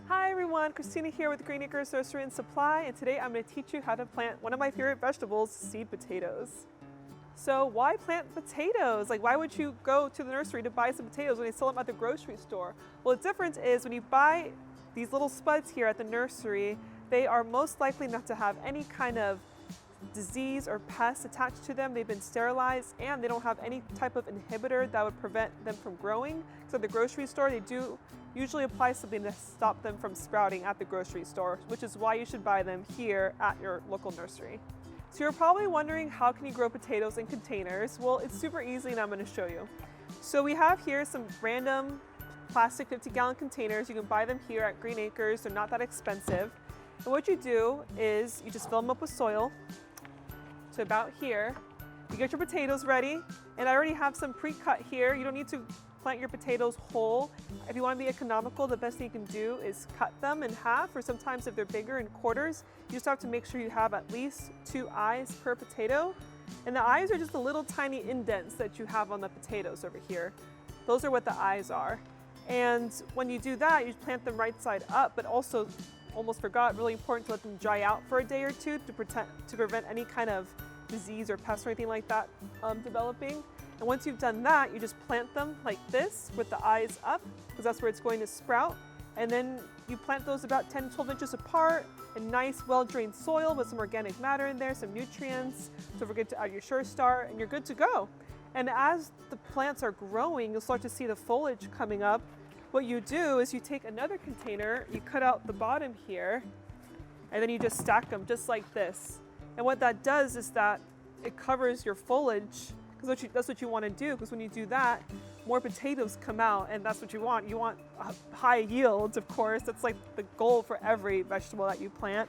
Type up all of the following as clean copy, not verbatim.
Hi everyone, Kristina here with Green Acres Nursery and Supply, and today I'm going to teach you how to plant one of my favorite vegetables, seed potatoes. So why plant potatoes? Like, why would you go to the nursery to buy some potatoes when they sell them at the grocery store? Well, the difference is when you buy these little spuds here at the nursery, they are most likely not to have any kind of disease or pest attached to them. They've been sterilized and they don't have any type of inhibitor that would prevent them from growing. So at the grocery store, they do usually apply something to stop them from sprouting at the grocery store, which is why you should buy them here at your local nursery. So you're probably wondering, how can you grow potatoes in containers? Well, it's super easy and I'm going to show you. So we have here some random plastic 50-gallon containers. You can buy them here at Green Acres. They're not that expensive. And what you do is you just fill them up with soil. So about here, you get your potatoes ready, and I already have some pre-cut here. You don't need to plant your potatoes whole. If you want to be economical, the best thing you can do is cut them in half, or sometimes if they're bigger, in quarters. You just have to make sure you have at least 2 eyes per potato. And the eyes are just the little tiny indents that you have on the potatoes over here. Those are what the eyes are. And when you do that, you plant them right side up, but also, almost forgot, really important to let them dry out for a day or two to prevent any kind of disease or pest or anything like that developing. And once you've done that, you just plant them like this with the eyes up, because that's where it's going to sprout. And then you plant those about 10 to 12 inches apart in nice, well-drained soil with some organic matter in there, some nutrients. Don't forget to add your Sure Start, and you're good to go. And as the plants are growing, you'll start to see the foliage coming up. What you do is you take another container, you cut out the bottom here, and then you just stack them just like this. And what that does is that it covers your foliage, because that's what you want to do, because when you do that, more potatoes come out, and that's what you want. You want high yields, of course. That's like the goal for every vegetable that you plant.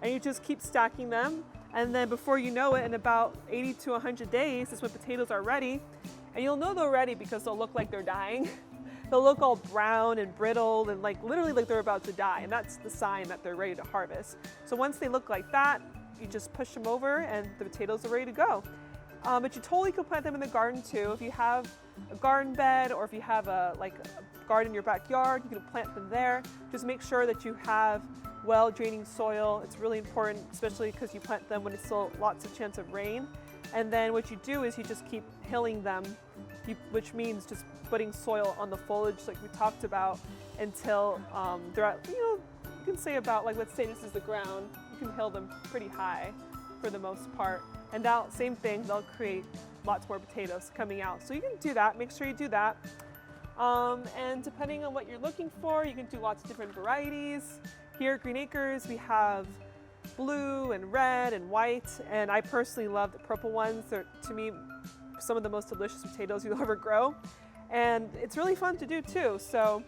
And you just keep stacking them, and then before you know it, in about 80 to 100 days, is when potatoes are ready. And you'll know they're ready because they'll look like they're dying. They'll look all brown and brittle and literally like they're about to die, and that's the sign that they're ready to harvest. So once they look like that, you just push them over and the potatoes are ready to go. But you totally could plant them in the garden too. If you have a garden bed, or if you have a garden in your backyard, you can plant them there. Just make sure that you have well-draining soil. It's really important, especially because you plant them when it's still lots of chance of rain. And then what you do is you just keep hilling them, which means just putting soil on the foliage like we talked about until they're at, you can say about, let's say this is the ground, you can hill them pretty high for the most part. And now, same thing, they'll create lots more potatoes coming out. So you can do that, make sure you do that. And depending on what you're looking for, you can do lots of different varieties. Here at Green Acres, we have blue and red and white, and I personally love the purple ones. They're, to me, some of the most delicious potatoes you'll ever grow. And it's really fun to do too. So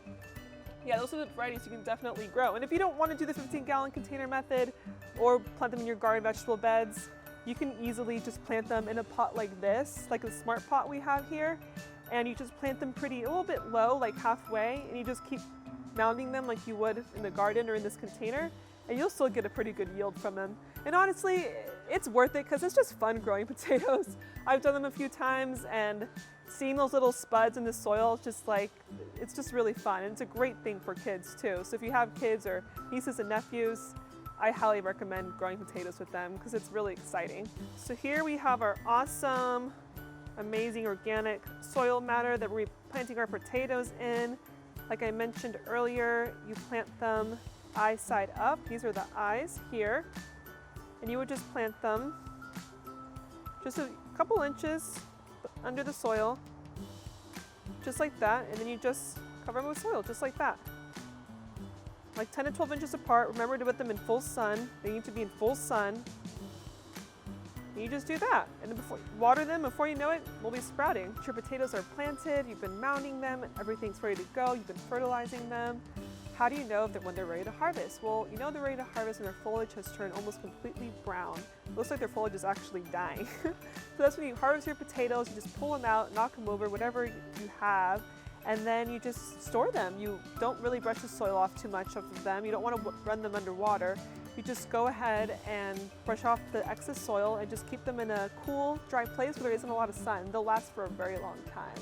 yeah, those are the varieties you can definitely grow. And if you don't want to do the 15-gallon container method or plant them in your garden vegetable beds, you can easily just plant them in a pot like this, like the smart pot we have here. And you just plant them a little bit low, like halfway, and you just keep mounding them like you would in the garden or in this container, and you'll still get a pretty good yield from them. And honestly, it's worth it because it's just fun growing potatoes. I've done them a few times, and seeing those little spuds in the soil, it's just really fun. And it's a great thing for kids too. So if you have kids or nieces and nephews, I highly recommend growing potatoes with them because it's really exciting. So here we have our awesome, amazing organic soil matter that we're planting our potatoes in. Like I mentioned earlier, you plant them eye side up. These are the eyes here. And you would just plant them just a couple inches under the soil, just like that. And then you just cover them with soil, just like that. Like 10 to 12 inches apart. Remember to put them in full sun. They need to be in full sun. And you just do that. And then water them, before you know it, we'll be sprouting. Your potatoes are planted, you've been mounding them, and everything's ready to go. You've been fertilizing them. How do you know when they're ready to harvest? Well, you know they're ready to harvest when their foliage has turned almost completely brown. It looks like their foliage is actually dying. So that's when you harvest your potatoes, you just pull them out, knock them over, whatever you have, and then you just store them. You don't really brush the soil off too much of them. You don't want to run them underwater. You just go ahead and brush off the excess soil and just keep them in a cool, dry place where there isn't a lot of sun. They'll last for a very long time.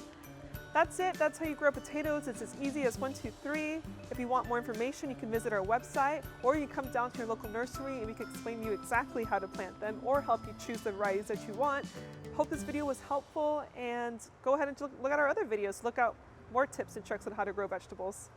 That's it. That's how you grow potatoes. It's as easy as 1, 2, 3. If you want more information, you can visit our website, or you can come down to your local nursery and we can explain to you exactly how to plant them or help you choose the varieties that you want. Hope this video was helpful, and go ahead and look at our other videos. Look out more tips and tricks on how to grow vegetables.